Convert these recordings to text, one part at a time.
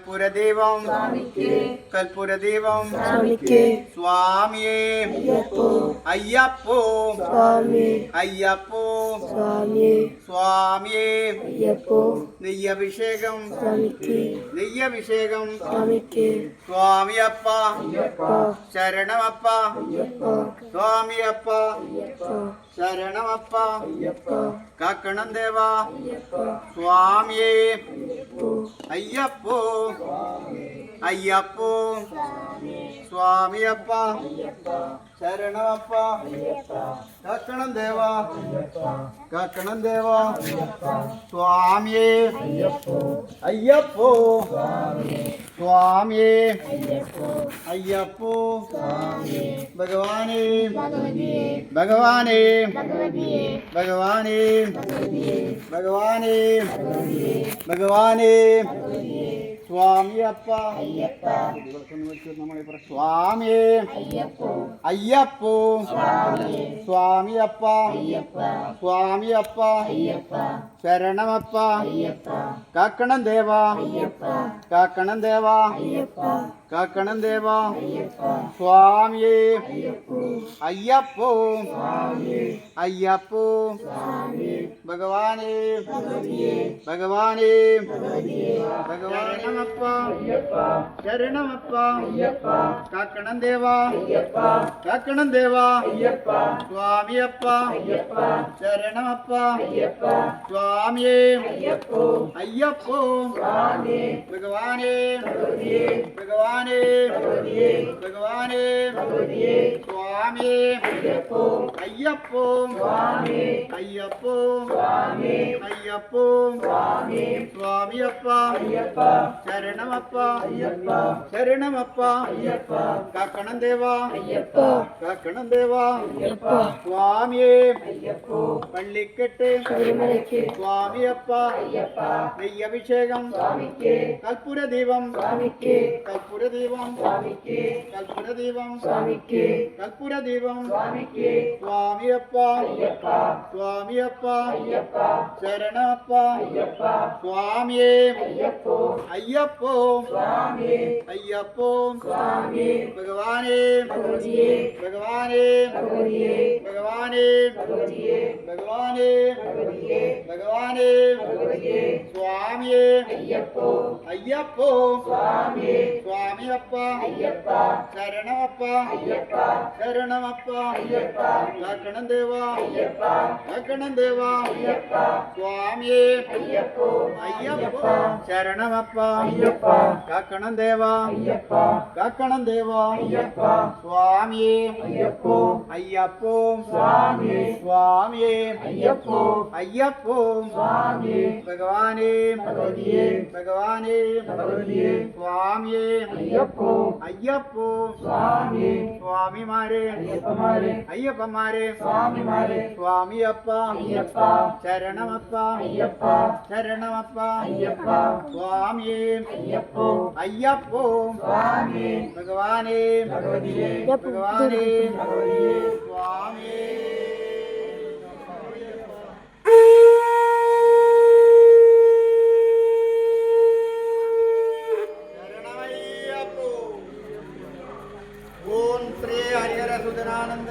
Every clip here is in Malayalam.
കൽപ്പുരദീപം കൽപ്പുരദീപം സ്വാമിയേ അയ്യപ്പോ അയ്യപ്പോ സ്വാമിയേ നെയ്യഭിഷേകം നെയ്യഭിഷേകം സ്വാമിയപ്പ ശരണമപ്പ സ്വാമിയപ്പ ശരണമപ്പ കാക്കണം ദേവ സ്വാമിയേ അയ്യപ്പോ അയ്യപ്പോ സ്വാമിയപ്പ ശരണമപ്പ കാക്കണം ദേവ കാക്കണം ദേവ സ്വാമിയേ അയ്യപ്പോ സ്വാമിയേ അയ്യപ്പോ ഭഗവാനേ ഭഗവാനേ ഭഗവാനേ ഭഗവാനേ ഭഗവാനേ സ്വാമിയപ്പ സ്വാമിയേ അയ്യപ്പോ സ്വാമിയപ്പ സ്വാമിയപ്പ ശരണമപ്പ കാക്കണം ദേവ കാക്കണം ദേവ കാക്കണം ദേവ സ്വാമിയേ അയ്യപ്പോ അയ്യപ്പോ ഭഗവാനേ ഭഗവാനേ ഭഗവാനമപ്പ ശരണമപ്പ കാക്കണം ദേവ കാക്കണം ദേവ സ്വാമിയപ്പ ശരണമപ്പ സ്വാമിയേ അയ്യപ്പോ ഭഗവാനേ ഭഗവാനേ ഭഗവാനേ സ്വാമിയേ അയ്യപ്പോ അയ്യപ്പോ അയ്യപ്പോ സ്വാമിയപ്പ ശരണമപ്പ ശരണമപ്പ കാക്കണം ദേവ കാക്കണം ദേവ സ്വാമിയേ പള്ളിക്കെട്ട് സ്വാമിയപ്പ നെയ്യഭിഷേകം കൽപ്പുരദീപം കൽപ്പുരദീപം കൽപ്പുരദീപം കൽപ്പുരദീപം സ്വാമിയപ്പ സ്വാമിയപ്പ ശരണമപ്പ സ്വാമിയേ അയ്യപ്പോ അയ്യപ്പോ ഭഗവാനേ ഭഗവാനേ ഭഗവാനേ ഭഗവാനേ ഭഗവാനേ സ്വാമിയേ അയ്യപ്പോ സ്വാമിയപ്പ ശരണമപ്പ ശരണമപ്പ കാക്കണം ദേവ കാക്കണം ദേവ സ്വാമിയേ അയ്യപ്പ ശരണമപ്പ കാക്കണം ദേവ കാക്കണം ദേവ സ്വാമിയേ അയ്യപ്പോ സ്വാമിയേ അയ്യപ്പോ ഭഗവാനേ ഭഗവാനേ സ്വാമിയേ അയ്യപ്പോ സ്വാമിമാരെ അയ്യപ്പന്മാരെ സ്വാമിയപ്പ ശരണമപ്പ ശരണമപ്പ സ്വാമിയേ അയ്യപ്പോ ഭഗവാനേ ഭഗവാനേ സ്വാമിയേ ओम श्री हरिहर सुधनानंद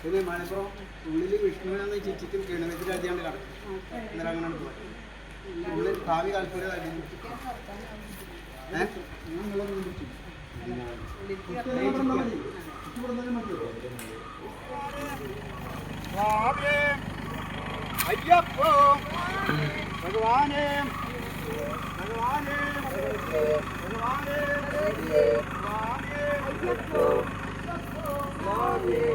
പിന്നെ മലപ്പുറം ഉള്ളിൽ വിഷ്ണുവിനെ ചിച്ചിട്ട് ഗണപതി രാജ്യമാണ് കിടക്കും. അന്നേരം അങ്ങനെ ഉള്ളിൽ ഭാവി താല്പര്യം സ്വാമിയേ അയ്യപ്പോ ഭഗവാനേ ഭഗവാനേ ഭഗവാനേ സ്വാമിയേ അയ്യപ്പോ സ്വാമിയേ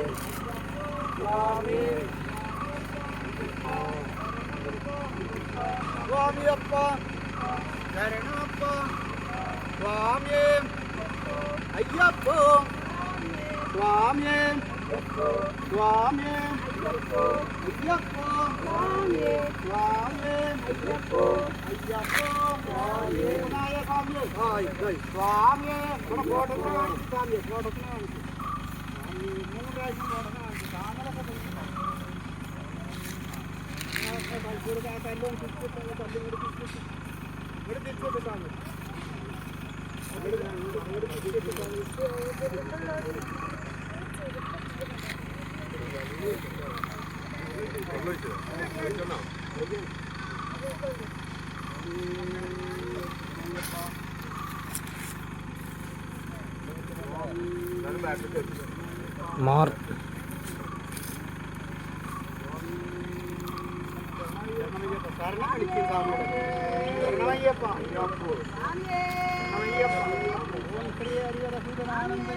സ്വാമിയേ സ്വാമിയപ്പ ശരണപ്പ സ്വാമിയേ അയ്യപ്പോ സ്വാമിയേ സ്വാമിയേ അയ്യപ്പോ സ്വാമിയേ സ്വാമിയേ അയ്യപ്പോ അയ്യപ്പോ സ്വാമിയേ വിനായ സ്വാമിയേ സ്വാമിയേ ഇവിടെ ഫോട്ടോത്തിന് സ്വാമിയെ ഫോട്ടോത്തിന് കാണിച്ചു 3 പ്രാവശ്യം ഫോട്ടോത്തിന് കാണിച്ചു താമരൊക്കെ മാർ ശരണമയ്യപ്പ ശരണമയ്യപ്പ ഓം ശ്രീ ഹരിഹരസൂദനാനന്ദ